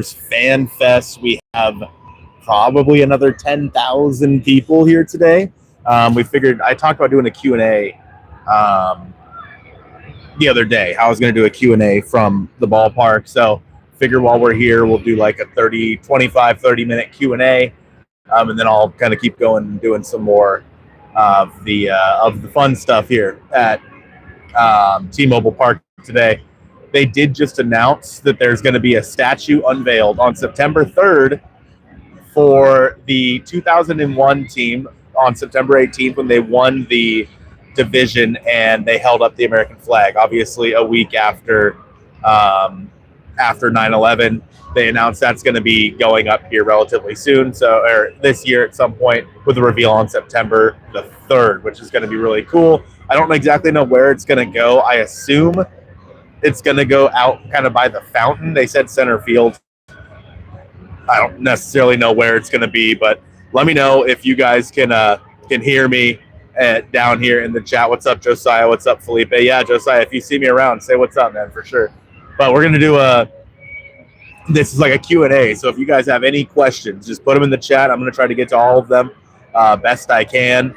FanFest. We have probably another 10,000 people here today. We figured, I talked about doing a Q&A the other day, how I was going to do a Q&A from the ballpark. So figure while we're here, we'll do like a 30 minute Q&A. And then I'll kind of keep going and doing some more of the fun stuff here at T-Mobile Park today. They did just announce that there's going to be a statue unveiled on September 3rd for the 2001 team on September 18th when they won the division and they held up the American flag. Obviously, a week after 9/11, they announced that's going to be going up here relatively soon. Or this year at some point, with a reveal on September the 3rd, which is going to be really cool. I don't exactly know where it's going to go. I assume it's going to go out kind of by the fountain. They said center field. I don't necessarily know where it's going to be, but let me know if you guys can hear me down here in the chat. What's up, Josiah? What's up, Felipe? Yeah, Josiah, if you see me around, say what's up, man, for sure. But we're going to do this is like a Q&A, so if you guys have any questions, just put them in the chat. I'm going to try to get to all of them best I can.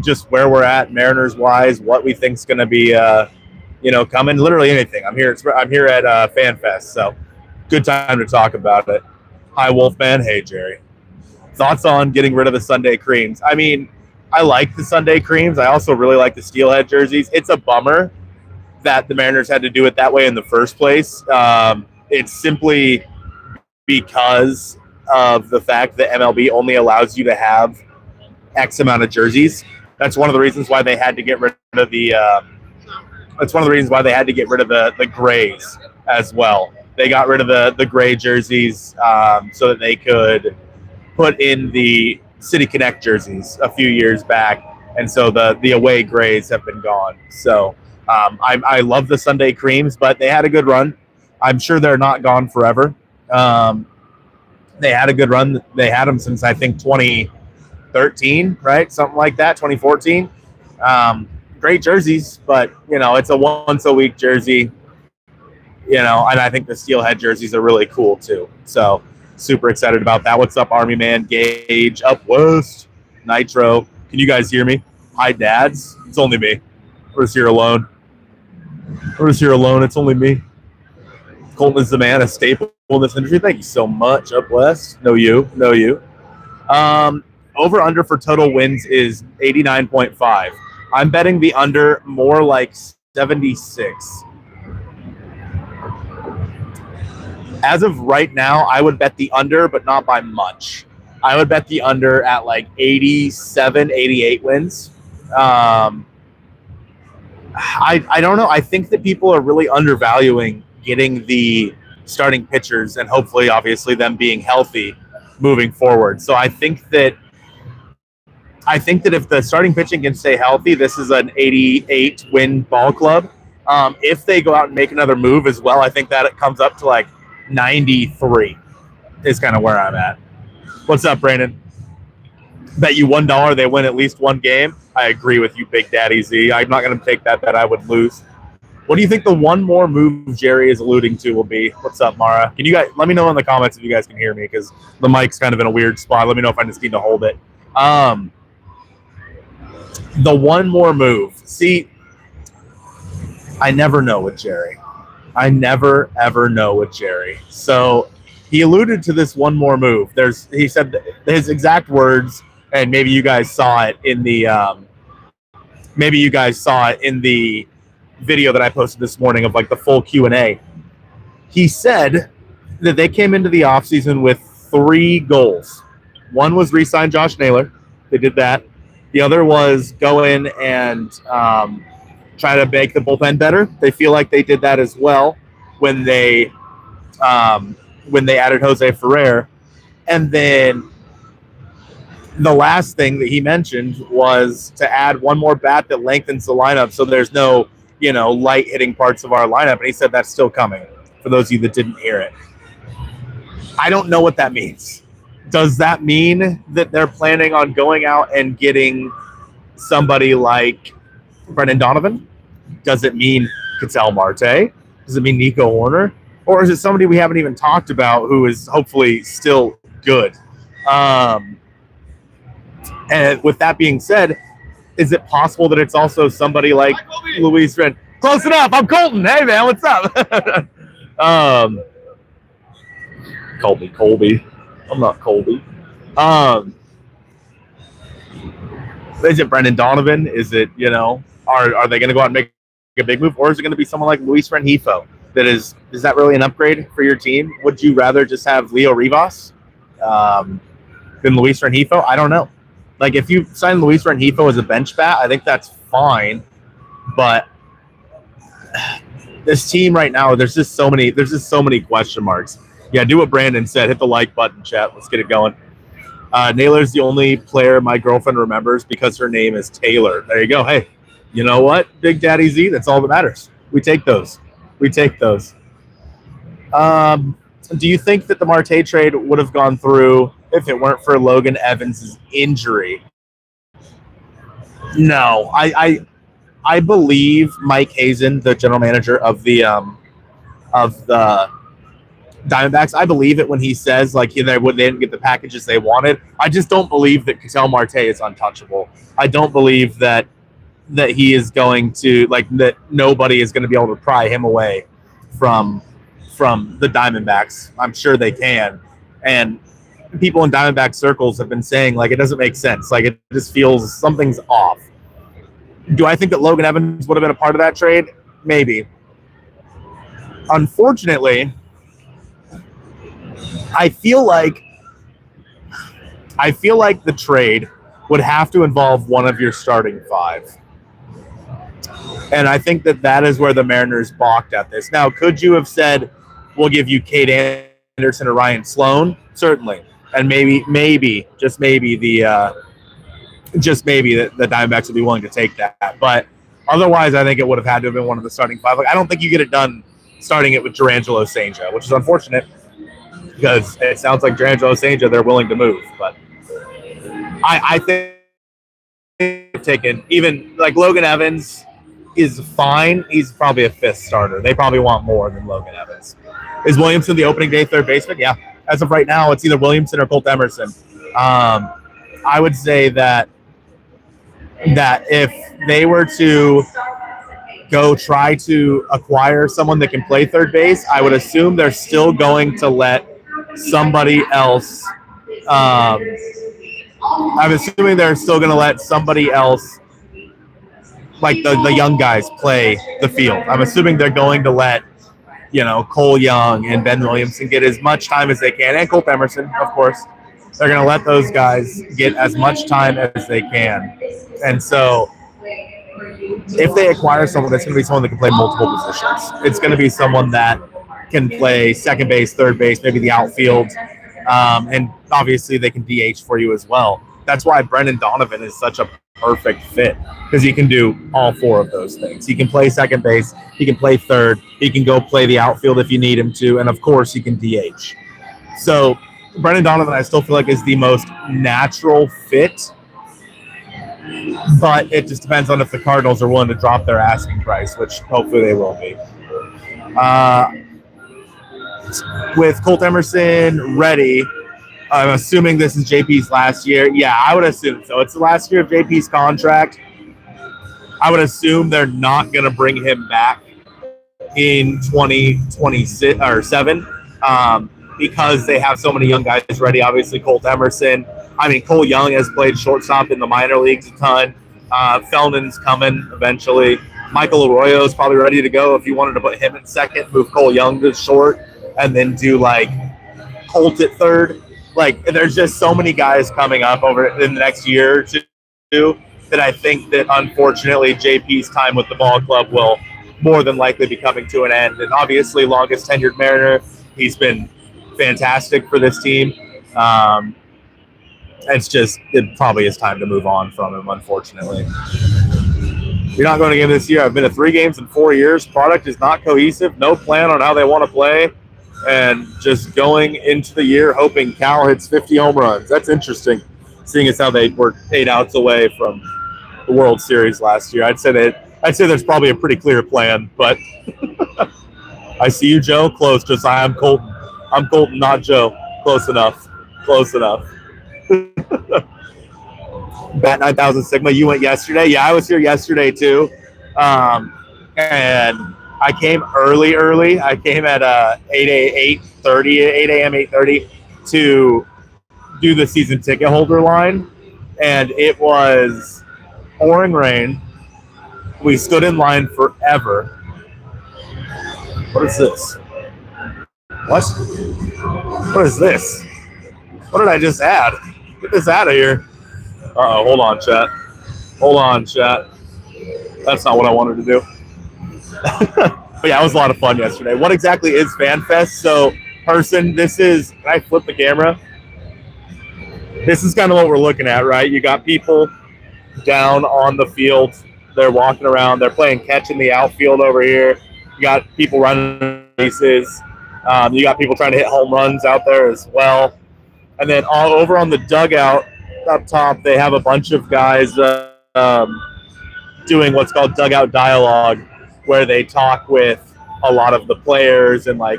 Just where we're at, Mariners-wise, what we think is going to be coming, literally anything. I'm here at FanFest, so good time to talk about it. Hi, Wolfman. Hey, Jerry. Thoughts on getting rid of the Sunday creams? I mean, I like the Sunday creams. I also really like the steelhead jerseys. It's a bummer that the Mariners had to do it that way in the first place. It's simply because of the fact that MLB only allows you to have X amount of jerseys. That's one of the reasons why they had to get rid of the grays as well. They got rid of the gray jerseys so that they could put in the City Connect jerseys a few years back, and so the away grays have been gone. So I love the Sunday creams, but they had a good run. I'm sure they're not gone forever. They had a good run. They had them since, I think, 2013, right? Something like that, 2014. Great jerseys, but, it's a once-a-week jersey, and I think the steelhead jerseys are really cool, too. So super excited about that. What's up, Army Man? Gage, up west, Nitro. Can you guys hear me? Hi, dads. It's only me. We're just here alone. It's only me. Colton is the man, a staple in this industry. Thank you so much, up west. No you. Over under for total wins is 89.5. I'm betting the under more like 76. As of right now, I would bet the under, but not by much. I would bet the under at like 87, 88 wins. I don't know. I think that people are really undervaluing getting the starting pitchers and hopefully, obviously, them being healthy moving forward. So I think that if the starting pitching can stay healthy, this is an 88 win ball club. If they go out and make another move as well, I think that it comes up to like 93 is kind of where I'm at. What's up, Brandon? Bet you $1 they win at least one game. I agree with you, Big Daddy Z. I'm not going to take that bet I would lose. What do you think the one more move Jerry is alluding to will be? What's up, Mara? Can you guys let me know in the comments if you guys can hear me, because the mic's kind of in a weird spot. Let me know if I just need to hold it. The one more move. See, I never know with Jerry. I never, ever know with Jerry. So he alluded to this one more move. He said his exact words, and maybe you guys saw it in the video that I posted this morning of like the full Q&A. He said that they came into the offseason with 3 goals. One was re-sign Josh Naylor. They did that. The other was go in and try to make the bullpen better. They feel like they did that as well when they added Jose Ferrer. And then the last thing that he mentioned was to add one more bat that lengthens the lineup so there's no, light hitting parts of our lineup. And he said that's still coming, for those of you that didn't hear it. I don't know what that means. Does that mean that they're planning on going out and getting somebody like Brendan Donovan? Does it mean Ketel Marte? Does it mean Nico Horner? or is it somebody we haven't even talked about who is hopefully still good? And with that being said, is it possible that it's also somebody like Luis Ren? Close enough. I'm Colton. Hey, man, what's up? Colby. I'm not Colby. Is it Brendan Donovan? Is it, are they going to go out and make a big move? Or is it going to be someone like Luis Rengifo? Is that really an upgrade for your team? Would you rather just have Leo Rivas than Luis Rengifo? I don't know. Like, if you sign Luis Rengifo as a bench bat, I think that's fine. But this team right now, there's just so many question marks. Yeah, do what Brandon said. Hit the like button, chat. Let's get it going. Naylor's the only player my girlfriend remembers because her name is Taylor. There you go. Hey, you know what? Big Daddy Z, that's all that matters. We take those. Do you think that the Marte trade would have gone through if it weren't for Logan Evans' injury? No. I believe Mike Hazen, the general manager of the Diamondbacks, I believe it when he says like they didn't get the packages they wanted. I just don't believe that Ketel Marte is untouchable. I don't believe that he is going to that nobody is going to be able to pry him away from the Diamondbacks. I'm sure they can, and people in Diamondback circles have been saying it doesn't make sense. It just feels something's off. Do I think that Logan Evans would have been a part of that trade? Maybe. Unfortunately, I feel like the trade would have to involve one of your starting five. And I think that is where the Mariners balked at this. Now, could you have said, we'll give you Cade Anderson or Ryan Sloan? Certainly. And maybe, just maybe the Diamondbacks would be willing to take that. But otherwise, I think it would have had to have been one of the starting five. I don't think you get it done starting it with Durangelo St. Which is unfortunate because it sounds like Durangelo St. they're willing to move. But I think taken even Logan Evans is fine. He's probably a fifth starter. They probably want more than Logan Evans. Is Williamson the opening day third baseman? Yeah. As of right now, it's either Williamson or Colt Emerson. I would say that if they were to go try to acquire someone that can play third base, I would assume they're still going to let somebody else. I'm assuming they're still going to let somebody else, the young guys, play the field. I'm assuming they're going to let, Cole Young and Ben Williamson get as much time as they can, and Colt Emerson, of course. They're going to let those guys get as much time as they can. And so if they acquire someone, that's going to be someone that can play multiple positions. It's going to be someone that can play second base, third base, maybe the outfield, and obviously they can DH for you as well. That's why Brendan Donovan is such a perfect fit, because he can do all four of those things. He can play second base, he can play third, he can go play the outfield if you need him to, and of course he can DH. So Brendan Donovan, I still feel like, is the most natural fit, but it just depends on if the Cardinals are willing to drop their asking price, which hopefully they will be. With Colt Emerson ready, I'm assuming this is JP's last year. Yeah, I would assume so. It's the last year of JP's contract. I would assume they're not going to bring him back in 2026 or 7 because they have so many young guys ready. Obviously, Cole Young has played shortstop in the minor leagues a ton. Feldman's coming eventually. Michael Arroyo is probably ready to go if you wanted to put him in second, move Cole Young to short, and then do Colt at third. There's just so many guys coming up over in the next year or two that I think that unfortunately JP's time with the ball club will more than likely be coming to an end. And obviously, longest tenured Mariner, he's been fantastic for this team. It probably is time to move on from him, unfortunately. You're not going to game this year. I've been to 3 games in 4 years. Product is not cohesive. No plan on how they want to play. And just going into the year hoping Cal hits 50 home runs. That's interesting, seeing as how they were 8 outs away from the World Series last year. I'd say there's probably a pretty clear plan, but I see you, Joe. Close. Josiah, I'm Colton. I'm Colton, not Joe. Close enough. Close enough. Bat 9000 Sigma, you went yesterday? Yeah, I was here yesterday too. And I came early. I came at 8:30, 8 a.m., 8:30 to do the season ticket holder line. And it was pouring rain. We stood in line forever. What is this? What? What is this? What did I just add? Get this out of here. Uh-oh, hold on, chat. Hold on, chat. That's not what I wanted to do. But yeah, it was a lot of fun yesterday. What exactly is FanFest? So, this is, can I flip the camera? This is kind of what we're looking at, right? You got people down on the field. They're walking around. They're playing catch in the outfield over here. You got people running bases. You got people trying to hit home runs out there as well. And then all over on the dugout up top, they have a bunch of guys doing what's called dugout dialogue, where they talk with a lot of the players and the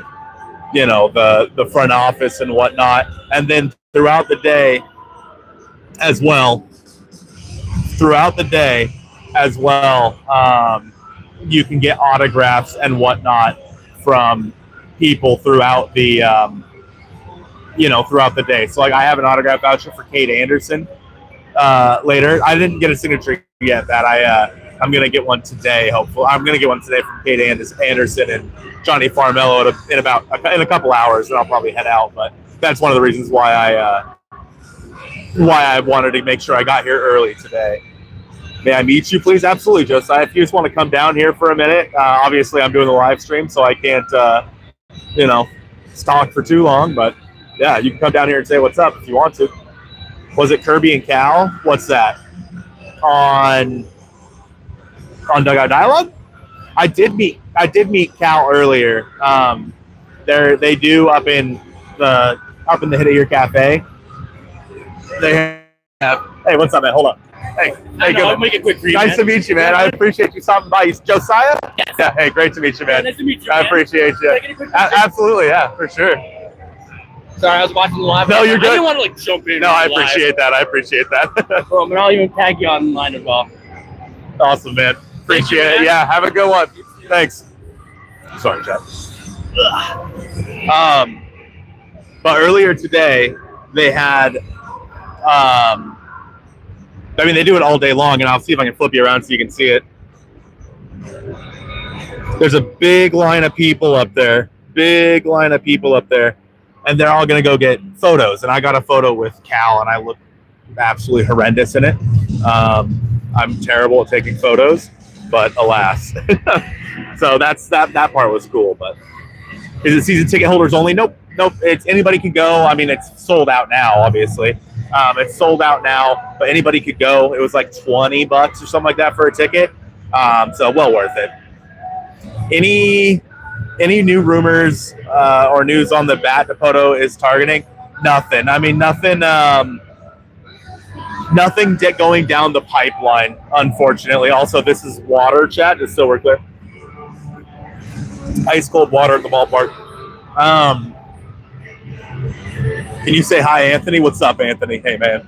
front office and whatnot. And then throughout the day as well, you can get autographs and whatnot from people throughout the throughout the day. So I have an autograph voucher for Kate Anderson later. I didn't get a signature yet. That I'm gonna get one today. Hopefully, I'm gonna get one today from Kate Anderson and Johnny Farmello in a couple hours, and I'll probably head out. But that's one of the reasons why I wanted to make sure I got here early today. May I meet you, please? Absolutely, Josiah. If you just want to come down here for a minute, obviously I'm doing the live stream, so I can't talk for too long. But yeah, you can come down here and say what's up if you want to. Was it Kirby and Cal? What's that? On Dugout Dialogue? I did meet Cal earlier. They do up in the Hit It Here Cafe. They have. Hey, what's up, man? Hold on. Hey, I'll make it quick for you. Nice to meet you, man. I appreciate you stopping by. Josiah? Yes. Yeah. Hey, great to meet you, man. Nice to meet you. I appreciate you. Absolutely, yeah, for sure. Sorry, I was watching the live. No, you're good. I didn't want to jump in. No, I appreciate that. And I'll even tag you online as well. Awesome, man. Appreciate it. Yeah, have a good one. Thanks. Sorry, Jeff. But earlier today, they had, they do it all day long, and I'll see if I can flip you around so you can see it. There's a big line of people up there. And they're all going to go get photos. And I got a photo with Cal, and I look absolutely horrendous in it. I'm terrible at taking photos, but alas. So that part was cool. But is it season ticket holders only? Nope. It's anybody can go. I mean, it's sold out now, obviously. It's sold out now, but anybody could go. It was like $20 or something like that for a ticket. So well worth it. Any new rumors or news on the bat Dipoto is targeting? Nothing. I mean, nothing going down the pipeline, unfortunately. Also, this is water, chat, just so we're clear. Ice cold water at the ballpark. Can you say hi, Anthony? What's up, Anthony? Hey, man.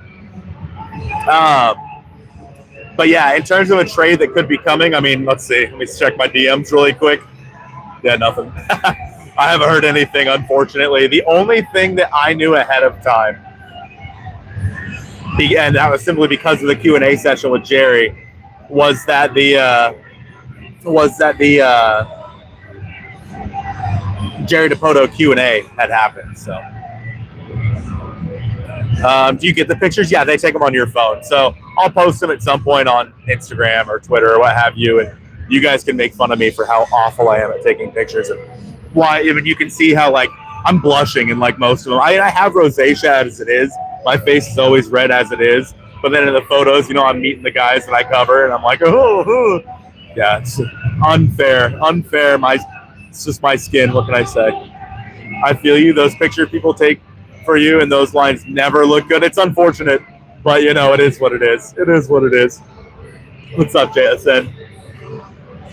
But yeah, in terms of a trade that could be coming, I mean, let's see. Let me check my DMs really quick. Yeah, nothing. I haven't heard anything, unfortunately. The only thing that I knew ahead of time, and that was simply because of the Q&A session with Jerry, was that the Jerry Dipoto Q&A had happened. So, do you get the pictures? Yeah, they take them on your phone. So I'll post them at some point on Instagram or Twitter or what have you, and you guys can make fun of me for how awful I am at taking pictures and why. Even you can see how I'm blushing in most of them. I have rosacea as it is. My face is always red as it is. But then in the photos, I'm meeting the guys that I cover, and I'm like, oh. Yeah, it's unfair. It's just my skin. What can I say? I feel you. Those pictures people take for you and those lines never look good. It's unfortunate, but it is what it is. It is what it is. What's up, JSN?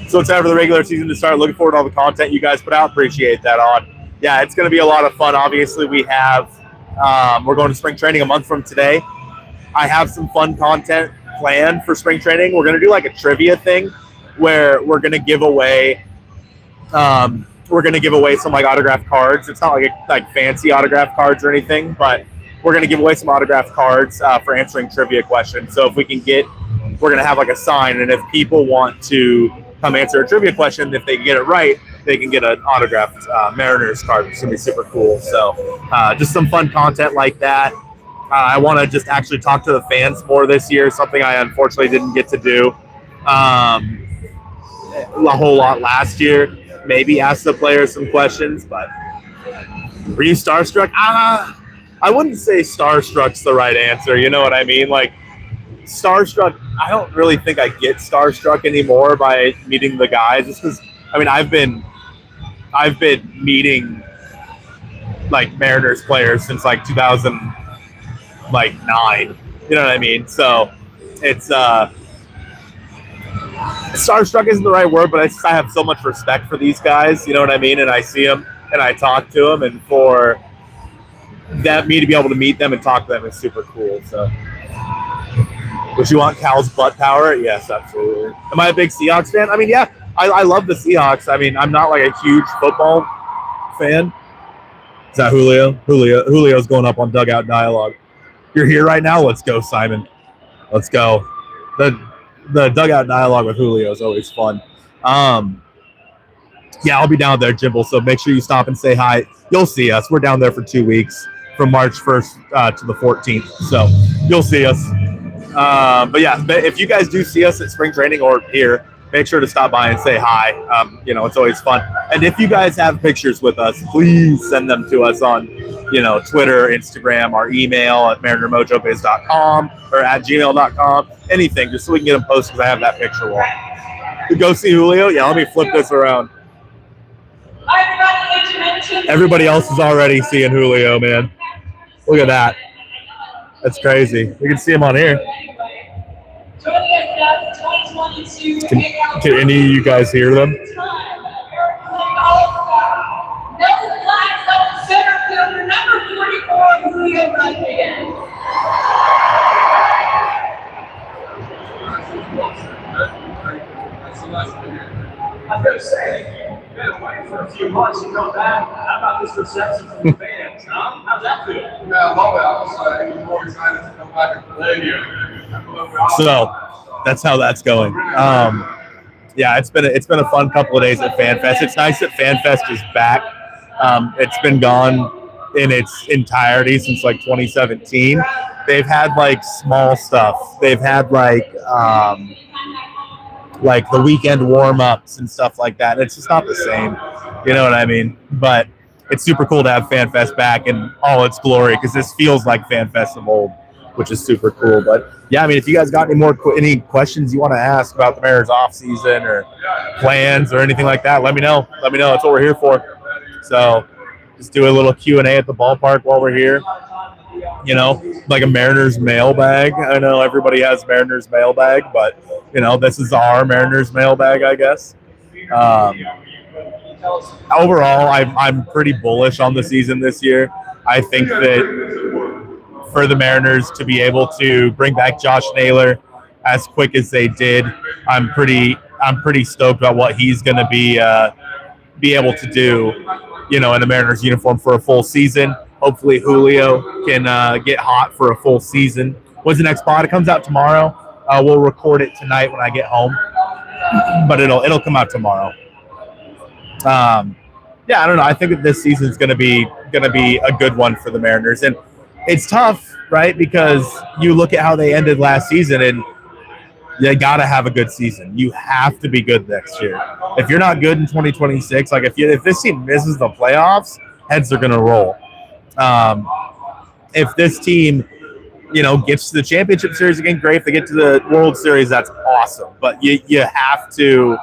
So excited for the regular season to start. Looking forward to all the content you guys put out. Appreciate that, On. Yeah, it's going to be a lot of fun. Obviously, we have we're going to spring training a month from today. I have some fun content planned for spring training. We're going to do like a trivia thing where we're going to give away some like autographed cards. It's not like fancy autographed cards or anything, but we're going to give away some autographed cards for answering trivia questions. So if we can we're going to have like a sign, and if people want to come answer a trivia question, if they get it right, they can get an autographed Mariners card, which is going to be super cool. So just some fun content like that. I want to just actually talk to the fans more this year, something I unfortunately didn't get to do a whole lot last year. Maybe ask the players some questions, but were you starstruck? I wouldn't say starstruck's the right answer. You know what I mean? Like, starstruck, I don't really think I get starstruck anymore by meeting the guys. Just because, I mean, I've been meeting like Mariners players since like 2009. You know what I mean? So it's starstruck isn't the right word, but I have so much respect for these guys. You know what I mean? And I see them and I talk to them, and for me to be able to meet them and talk to them is super cool. So. Would you want Cal's butt power? Yes, absolutely. Am I a big Seahawks fan? I mean, yeah, I love the Seahawks. I mean, I'm not like a huge football fan. Is that Julio? Julio's going up on Dugout Dialogue. You're here right now? Let's go, Simon. Let's go. The Dugout Dialogue with Julio is always fun. Yeah, I'll be down there, Jimble, so make sure you stop and say hi. You'll see us. We're down there for 2 weeks from March 1st to the 14th, so you'll see us. But yeah, if you guys do see us at spring training or here, make sure to stop by and say hi. It's always fun. And if you guys have pictures with us, please send them to us on, Twitter, Instagram, our email at marinermojobiz.com or at gmail.com, anything, just so we can get them posted because I have that picture wall. To go see Julio? Yeah, let me flip this around. Everybody else is already seeing Julio, man. Look at that. That's crazy. You can see him on here. Can any of you guys hear them? I'm going to say, you've been away for a few months and come back. How about this reception from the fans, huh? How's that feel? Yeah, I love it. I was even more excited to come back and play here. So that's how that's going. Yeah, it's been a fun couple of days at FanFest. It's nice that FanFest is back. It's been gone in its entirety since like 2017. They've had like small stuff. They've had like the weekend warm-ups and stuff like that. It's just not the same. You know what I mean? But it's super cool to have FanFest back in all its glory because this feels like FanFest of old, which is super cool. But yeah, I mean, if you guys got any questions you want to ask about the Mariners offseason or plans or anything like that, let me know. That's what we're here for. So just do a little Q&A at the ballpark while we're here. Like a Mariners mailbag. I know everybody has Mariners mailbag, but this is our Mariners mailbag, I guess. Overall, I'm pretty bullish on the season this year. I think that for the Mariners to be able to bring back Josh Naylor as quick as they did, I'm pretty stoked about what he's going to be able to do, in a Mariners uniform for a full season. Hopefully Julio can get hot for a full season. When's the next pod? It comes out tomorrow. We'll record it tonight when I get home, but it'll come out tomorrow. Yeah, I don't know. I think that this season's gonna be a good one for the Mariners, and it's tough, right? Because you look at how they ended last season, and they gotta have a good season. You have to be good next year. If you're not good in 2026, like if this team misses the playoffs, heads are gonna roll. If this team, gets to the championship series again, great. If they get to the World Series, that's awesome. But you have to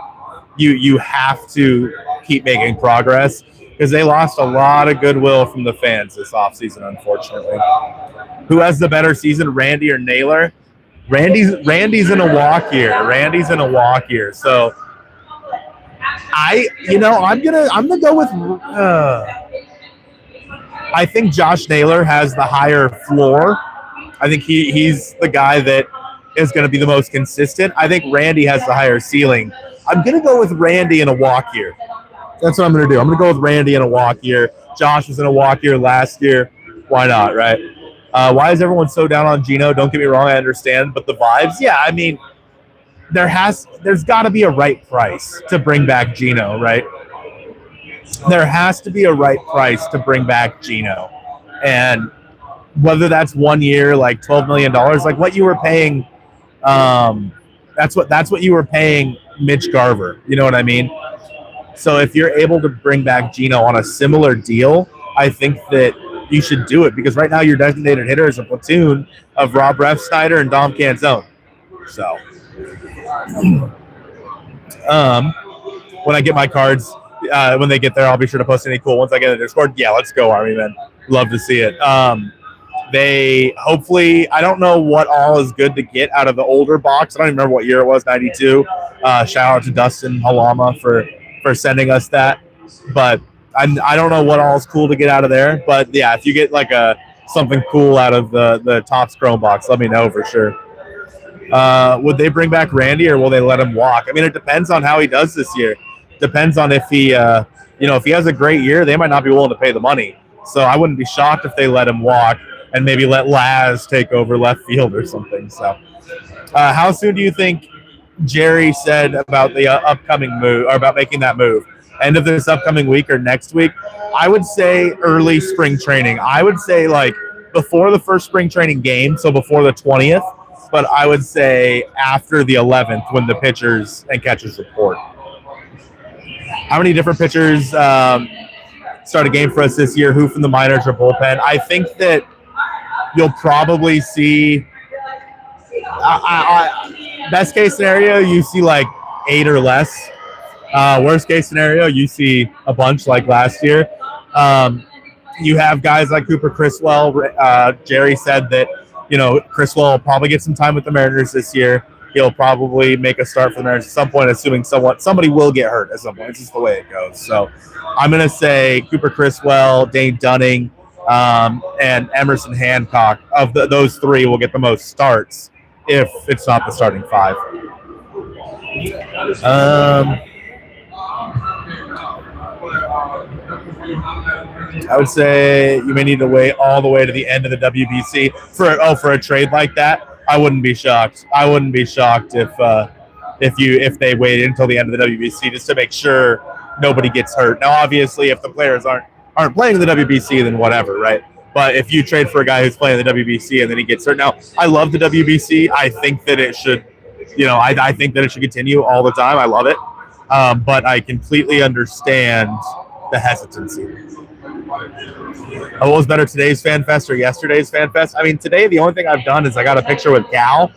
keep making progress because they lost a lot of goodwill from the fans this offseason, unfortunately. Who has the better season, Randy or Naylor? Randy's in a walk year. So I'm gonna go with. I think Josh Naylor has the higher floor. I think he's the guy that is going to be the most consistent. I think Randy has the higher ceiling. I'm going to go with Randy in a walk year. That's what I'm going to do. I'm going to go with Randy in a walk year. Josh was in a walk year last year. Why not, right? Why is everyone so down on Gino? Don't get me wrong, I understand, but the vibes, yeah, I mean, there's got to be a right price to bring back Gino, right? There has to be a right price to bring back Gino, and whether that's 1 year, like $12 million, like what you were paying, that's what you were paying Mitch Garver. You know what I mean? So if you're able to bring back Gino on a similar deal, I think that you should do it, because right now your designated hitter is a platoon of Rob Refsnyder and Dom Canzone. So, when I get my cards, when they get there, I'll be sure to post any cool ones I get in the Discord. Yeah, let's go, Army man. Love to see it. They hopefully, I don't know what all is good to get out of the older box. I don't even remember what year it was, 92. Shout out to Dustin Halama for sending us that. But I don't know what all is cool to get out of there. But yeah, if you get like something cool out of the Topps Chrome box, let me know for sure. Would they bring back Randy, or will they let him walk? I mean, it depends on how he does this year. Depends on if he, if he has a great year, they might not be willing to pay the money. So I wouldn't be shocked if they let him walk and maybe let Laz take over left field or something. So, how soon do you think Jerry said about the upcoming move, or about making that move? End of this upcoming week or next week? I would say early spring training. I would say like before the first spring training game, so before the 20th. But I would say after the 11th, when the pitchers and catchers report. How many different pitchers start a game for us this year? Who from the minors or bullpen? I think that you'll probably see, best case scenario, you see like 8 or less. Worst case scenario, you see a bunch like last year. You have guys like Cooper Criswell. Jerry said that, Criswell will probably get some time with the Mariners this year. He'll probably make a start for the Mariners at some point, assuming somebody will get hurt at some point. It's just the way it goes. So I'm going to say Cooper Criswell, Dane Dunning, and Emerson Hancock. Of those three will get the most starts if it's not the starting five. I would say you may need to wait all the way to the end of the WBC for a trade like that. I wouldn't be shocked. I wouldn't be shocked if they waited until the end of the WBC just to make sure nobody gets hurt. Now, obviously, if the players aren't playing the WBC, then whatever, right? But if you trade for a guy who's playing the WBC and then he gets hurt, now I love the WBC. I think that it should, I think that it should continue all the time. I love it, but I completely understand the hesitancy. What was better, today's FanFest or yesterday's FanFest? I mean, today the only thing I've done is I got a picture with Cal.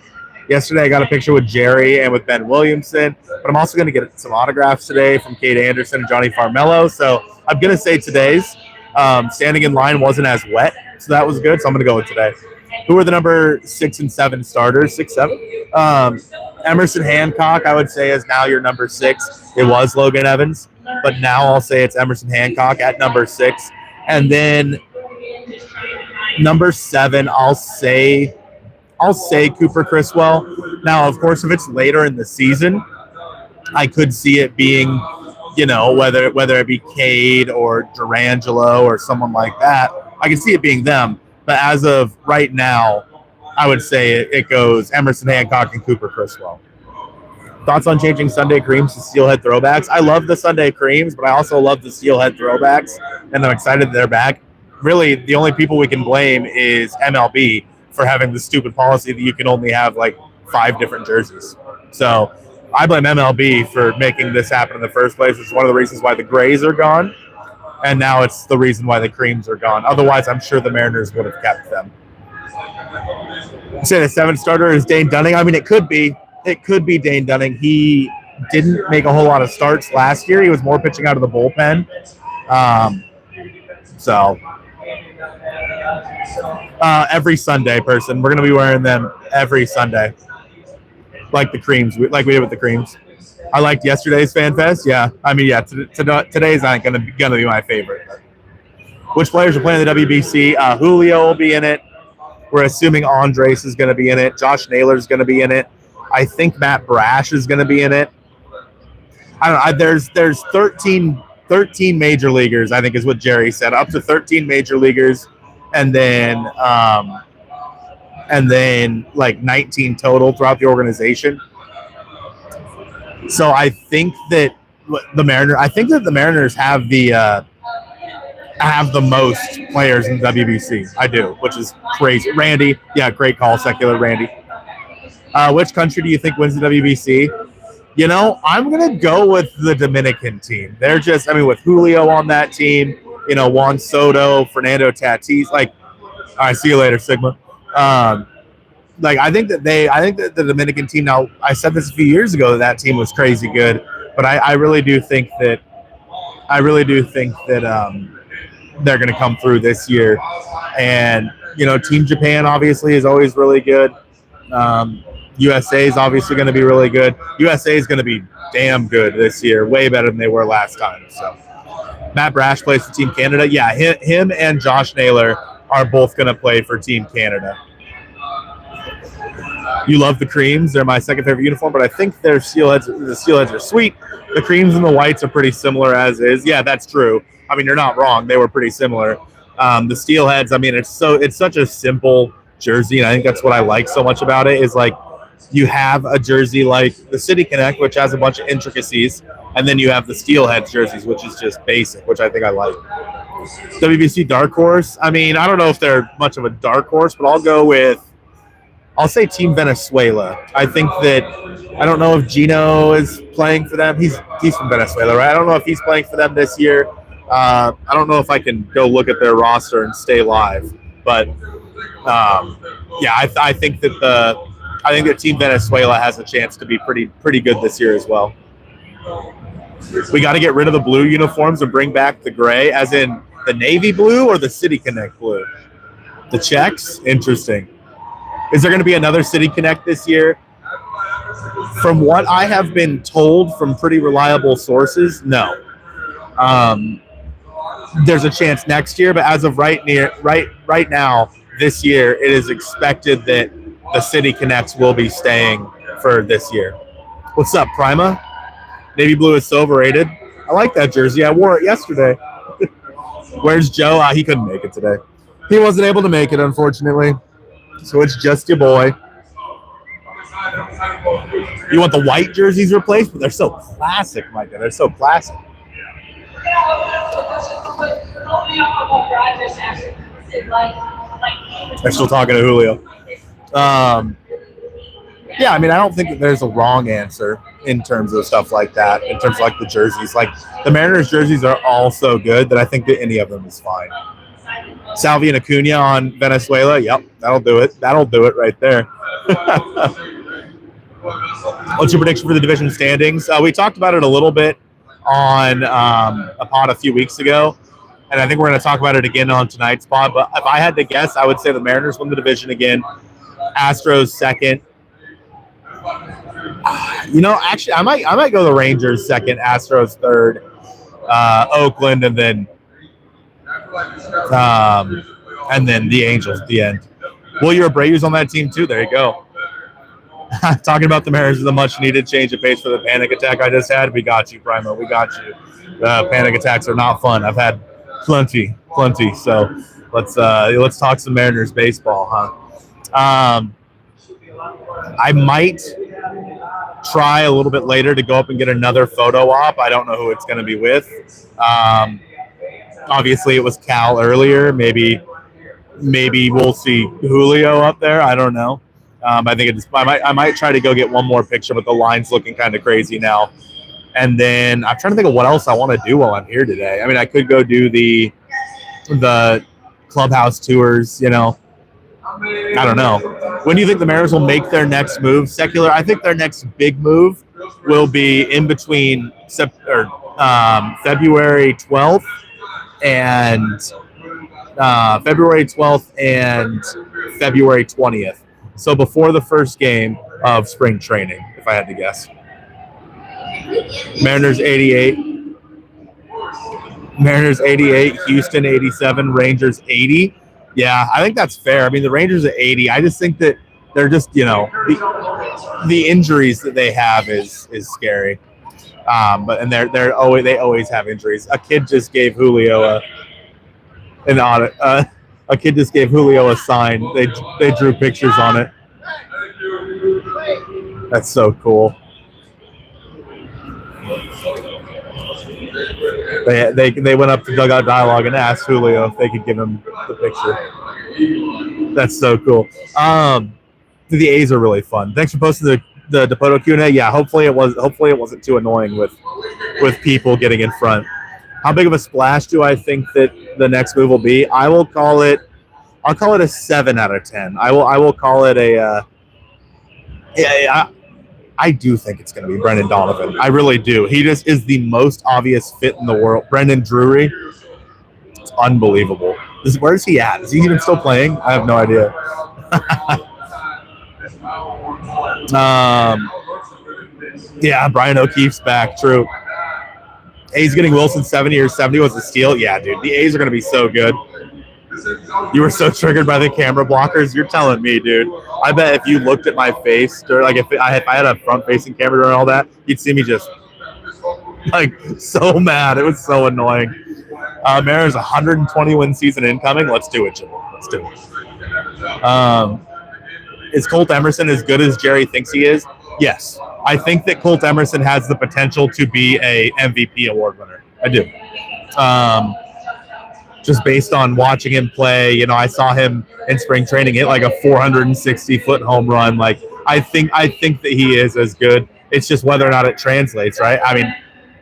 Yesterday I got a picture with Jerry and with Ben Williamson, but I'm also going to get some autographs today from Kate Anderson and Johnny Farmello. So I'm going to say today's. Standing in line wasn't as wet, so that was good. So I'm going to go with today. Who are the number 6 and 7 starters? 6, 7? Emerson Hancock, I would say, is now your number 6. It was Logan Evans, but now I'll say it's Emerson Hancock at number 6. And then number 7, I'll say Cooper Criswell. Now, of course, if it's later in the season, I could see it being, whether it be Cade or Durangelo or someone like that. I can see it being them. But as of right now, I would say it goes Emerson Hancock and Cooper Criswell. Thoughts on changing Sunday creams to steelhead throwbacks? I love the Sunday creams, but I also love the steelhead throwbacks, and I'm excited that they're back. Really, the only people we can blame is MLB for having the stupid policy that you can only have like 5 different jerseys. So I blame MLB for making this happen in the first place. It's one of the reasons why the grays are gone, and now it's the reason why the creams are gone. Otherwise, I'm sure the Mariners would have kept them. You say the 7th starter is Dane Dunning. I mean, it could be. It could be Dane Dunning. He didn't make a whole lot of starts last year. He was more pitching out of the bullpen. Every Sunday, person. We're going to be wearing them every Sunday. Like the creams. Like we did with the creams. I liked yesterday's FanFest. Yeah, I mean, yeah, today's not gonna be my favorite. Which players are playing the WBC? Julio will be in it. We're assuming Andres is going to be in it. Josh Naylor is going to be in it. I think Matt Brash is going to be in it. I don't know. There's 13 major leaguers, I think is what Jerry said. Up to 13 major leaguers, and then like 19 total throughout the organization. So I think that the Mariners have the most players in WBC. I do, which is crazy. Randy, yeah, great call, Secular Randy. Which country do you think wins the WBC? You know, I'm going to go with the Dominican team. They're just, I mean, with Julio on that team, you know, Juan Soto, Fernando Tatis, like, all right, see you later, Sigma. Like, I think that the Dominican team, now, I said this a few years ago, that team was crazy good, but I really do think that they're going to come through this year. And, you know, Team Japan obviously is always really good. USA is obviously going to be really good. USA is going to be damn good this year, way better than they were last time. So Matt Brash plays for Team Canada. Yeah, him and Josh Naylor are both going to play for Team Canada. You love the creams. They're my second favorite uniform, but I think the steelheads are sweet. The creams and the whites are pretty similar as is. Yeah, that's true. I mean, you're not wrong. They were pretty similar. The steelheads, I mean, it's such a simple jersey, and I think that's what I like so much about it is, like, you have a jersey like the City Connect, which has a bunch of intricacies, and then you have the steelhead jerseys, which is just basic, which I think I like. WBC dark horse, I mean, I don't know if they're much of a dark horse, but I'll say Team Venezuela. I think that, I don't know if Gino is playing for them. He's from Venezuela, right? I don't know if he's playing for them this year. I don't know if I can go look at their roster and stay live, but yeah, I think that Team Venezuela has a chance to be pretty good this year as well. We got to get rid of the blue uniforms and bring back the gray, as in the navy blue or the City Connect blue. The checks, interesting. Is there going to be another City Connect this year? From what I have been told from pretty reliable sources, no. There's a chance next year, but as of right now, this year, it is expected that the City Connects will be staying for this year. What's up, Prima? Navy blue is so overrated. I like that jersey. I wore it yesterday. Where's Joe? He couldn't make it today. He wasn't able to make it, unfortunately. So it's just your boy. You want the white jerseys replaced? But they're so classic, Micah. They're so classic. They're still talking to Julio. Yeah, I mean, I don't think that there's a wrong answer in terms of stuff like that, in terms of like the jerseys. Like, the Mariners jerseys are all so good that I think that any of them is fine. Salvi and Acuna on Venezuela. Yep, that'll do it. That'll do it right there. What's your prediction for the division standings? We talked about it a little bit on a pod a few weeks ago, and I think we're going to talk about it again on tonight's pod. But if I had to guess, I would say the Mariners win the division again. Astros second. You know, actually, I might go the Rangers second, Astros third, Oakland, and then the Angels at the end. Will Abreu's on that team too. There you go. Talking about the Mariners is a much-needed change of pace for the panic attack I just had. We got you, Primo. We got you. Panic attacks are not fun. I've had plenty. So let's talk some Mariners baseball, huh? I might try a little bit later to go up and get another photo op. I don't know who it's going to be with. Obviously, it was Cal earlier. Maybe we'll see Julio up there. I don't know. I think I might try to go get one more picture, but the line's looking kind of crazy now. And then I'm trying to think of what else I want to do while I'm here today. I mean, I could go do the clubhouse tours, you know. I don't know. When do you think the Mariners will make their next move? Secular, I think their next big move will be in between February 12th and February 20th. So before the first game of spring training, if I had to guess. Mariners 88. Mariners 88, Houston 87, Rangers 80. Yeah, I think that's fair. I mean, the Rangers at 80. I just think that they're just, the injuries that they have is scary. But they always have injuries. A kid just gave Julio an audit. A kid just gave Julio a sign. They drew pictures on it. That's so cool. They went up to Dugout Dialogue and asked Julio if they could give him the picture. That's so cool. The A's are really fun. Thanks for posting the Dipoto Q&A. Yeah, hopefully it wasn't too annoying with people getting in front. How big of a splash do I think that the next move will be? I'll call it a 7 out of 10. I will call it a I do think it's going to be Brendan Donovan. I really do. He just is the most obvious fit in the world. Brendan Drury, it's unbelievable. Where is he at? Is he even still playing? I have no idea. Yeah, Brian O'Keefe's back. True. A's getting Wilson 70 or 70 was a steal. Yeah, dude. The A's are going to be so good. You were so triggered by the camera blockers. You're telling me, dude. I bet if you looked at my face, or like if I had a front-facing camera and all that, you'd see me just like so mad. It was so annoying. Mariners 120-win season incoming. Let's do it, Jimmy. Let's do it. Is Colt Emerson as good as Jerry thinks he is? Yes. I think that Colt Emerson has the potential to be a MVP award winner. I do. Just based on watching him play, I saw him in spring training hit like a 460-foot home run. Like I think that he is as good. It's just whether or not it translates, right? I mean,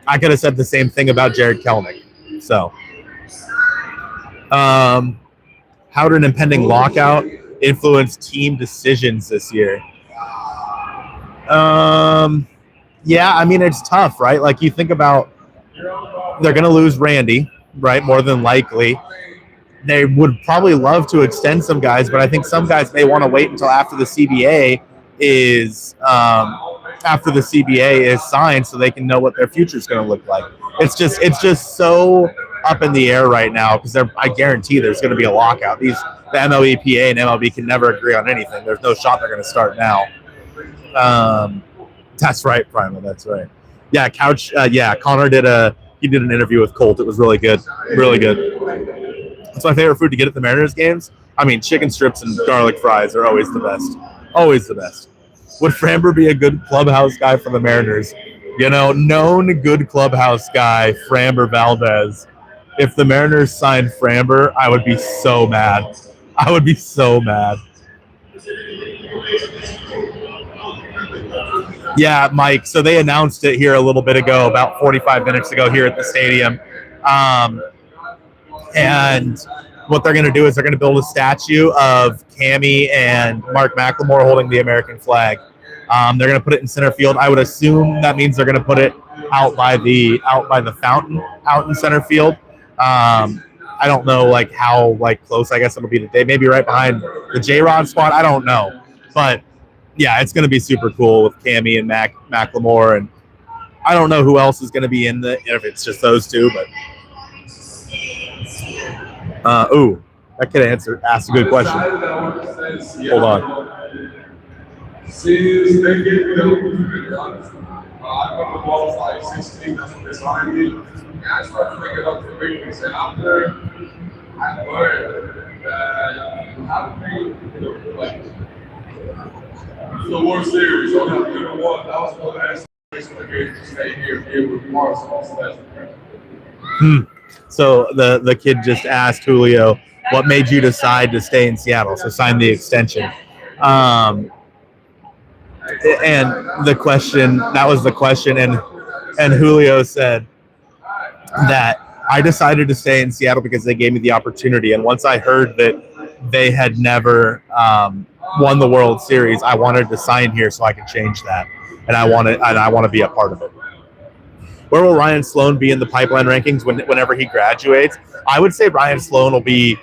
I could have said the same thing about Jared Kelenic. So, how did an impending lockout influence team decisions this year? Yeah, I mean, it's tough, right? Like you think about, they're going to lose Randy, right? More than likely. They would probably love to extend some guys, but I think some guys may want to wait until after the CBA is signed so they can know what their future is going to look like. It's just so up in the air right now because I guarantee there's going to be a lockout. The MLBPA and MLB can never agree on anything. There's no shot they're going to start now. That's right, Primal. That's right. Yeah, Couch. Connor did an interview with Colt. It was really good. Really good. It's my favorite food to get at the Mariners games. I mean, chicken strips and garlic fries are always the best. Always the best. Would Framber be a good clubhouse guy for the Mariners? Known good clubhouse guy, Framber Valdez. If the Mariners signed Framber, I would be so mad. I would be so mad. Yeah, Mike. So they announced it here a little bit ago, about 45 minutes ago here at the stadium. And what they're going to do is they're going to build a statue of Cammy and Mark McLemore holding the American flag. They're going to put it in center field. I would assume that means they're going to put it out by the fountain out in center field. I don't know how close. I guess it'll be today. Maybe right behind the J-Rod spot. I don't know, but yeah, it's going to be super cool with Cammy and McLemore, and I don't know who else is going to be if it's just those two, but. That kid asked a good question. Hold on. Since they gave me the honest, I got the balls like 16, that's what they signed me. And I started to bring it up to the big leagues. And after I learned that you have to be the World Series, so that was the last situation I gave to stay here with Mars. So the kid just asked Julio, what made you decide to stay in Seattle? So sign the extension. And that was the question. And Julio said that I decided to stay in Seattle because they gave me the opportunity. And once I heard that they had never won the World Series, I wanted to sign here so I could change that. And I want to be a part of it. Where will Ryan Sloan be in the pipeline rankings whenever he graduates? I would say Ryan Sloan will be,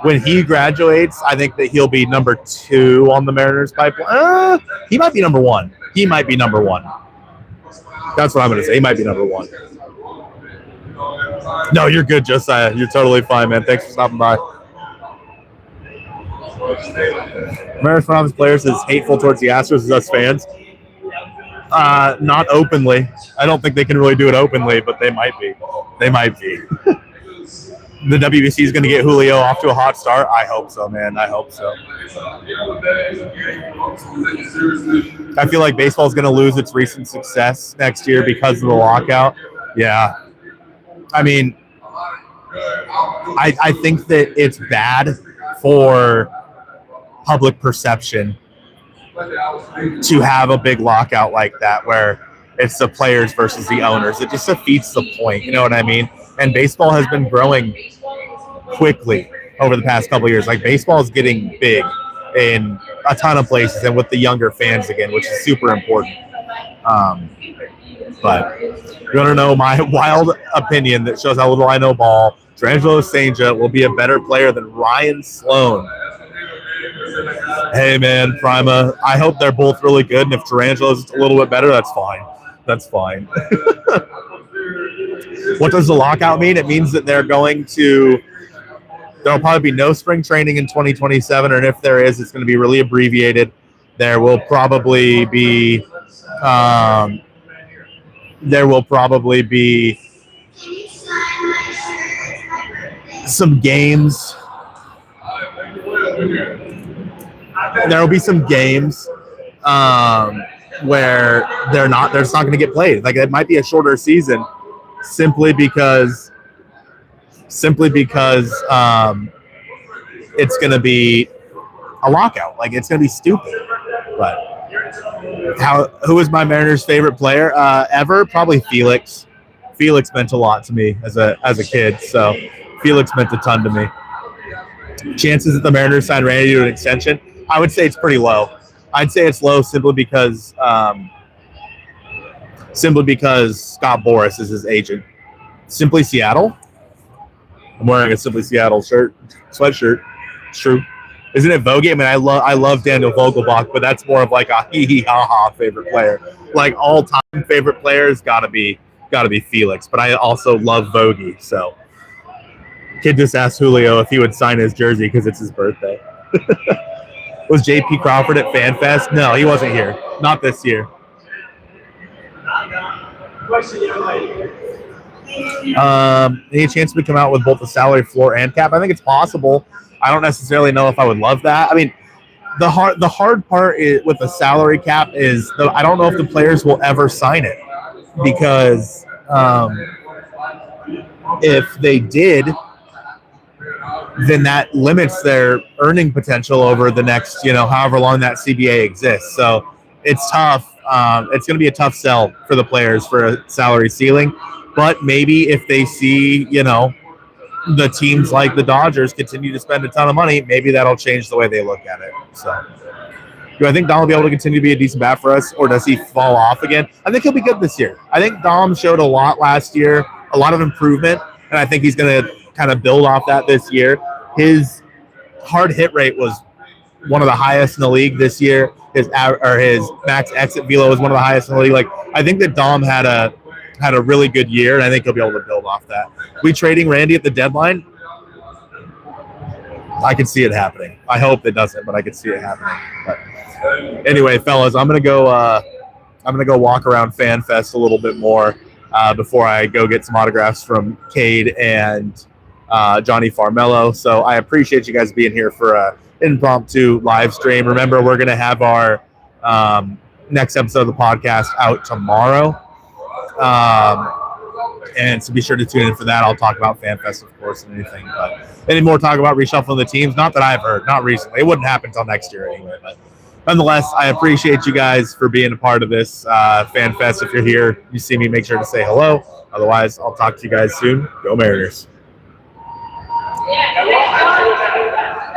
when he graduates, I think that he'll be number 2 on the Mariners pipeline. He might be number 1. That's what I'm gonna say. He might be number 1. No, you're good, Josiah. You're totally fine, man. Thanks for stopping by. Mariners front office players is hateful towards the Astros as us fans. Not openly. I don't think they can really do it openly, but they might be. They might be. The WBC is going to get Julio off to a hot start. I hope so, man. I hope so. I feel like baseball is going to lose its recent success next year because of the lockout. Yeah. I mean, I think that it's bad for public perception to have a big lockout like that where it's the players versus the owners. It just defeats the point, you know what I mean? And baseball has been growing quickly over the past couple of years. Like, baseball is getting big in a ton of places and with the younger fans again, which is super important. But you want to know my wild opinion that shows how little I know ball? Durangelo Stangia will be a better player than Ryan Sloan. Hey, man, Prima, I hope they're both really good, and if Durangelo's a little bit better, that's fine. That's fine. What does the lockout mean? It means that there'll probably be no spring training in 2027, and if there is, it's going to be really abbreviated. There will probably be some games. There will be some games where they're just not going to get played. Like, it might be a shorter season simply because it's going to be a lockout. Like, it's going to be stupid. But who is my Mariners' favorite player ever? Probably Felix. Felix meant a lot to me as a kid, so Felix meant a ton to me. Chances that the Mariners sign Randy to an extension, I would say it's pretty low. I'd say it's low simply because Scott Boras is his agent. Simply Seattle. I'm wearing a Simply Seattle sweatshirt. It's true. Isn't it Vogie? I mean, I love Daniel Vogelbach, but that's more of like a hee-hee-ha-ha favorite player. Like, all-time favorite players gotta be Felix, but I also love Vogie. So, kid just asked Julio if he would sign his jersey because it's his birthday. Was J.P. Crawford at FanFest? No, he wasn't here. Not this year. Any chance we come out with both the salary floor and cap? I think it's possible. I don't necessarily know if I would love that. I mean, the hard part with the salary cap is I don't know if the players will ever sign it, because if they did, then that limits their earning potential over the next, however long that CBA exists. So it's tough. It's going to be a tough sell for the players for a salary ceiling. But maybe if they see, the teams like the Dodgers continue to spend a ton of money, maybe that'll change the way they look at it. So, do I think Dom will be able to continue to be a decent bat for us, or does he fall off again? I think he'll be good this year. I think Dom showed a lot last year, a lot of improvement, and I think he's going to kind of build off that this year. His hard hit rate was one of the highest in the league this year. His max exit velo was one of the highest in the league. Like, I think that Dom had a really good year, and I think he'll be able to build off that. We trading Randy at the deadline? I can see it happening. I hope it doesn't, but I can see it happening. But anyway, fellas, I'm gonna go walk around FanFest a little bit more before I go get some autographs from Cade and Johnny Farmello. So I appreciate you guys being here for an impromptu live stream. Remember, we're gonna have our next episode of the podcast out tomorrow. And so be sure to tune in for that. I'll talk about FanFest, of course, and anything. But any more talk about reshuffling the teams? Not that I've heard. Not recently. It wouldn't happen until next year anyway. But nonetheless, I appreciate you guys for being a part of this FanFest. If you're here, you see me, make sure to say hello. Otherwise, I'll talk to you guys soon. Go Mariners. Yeah.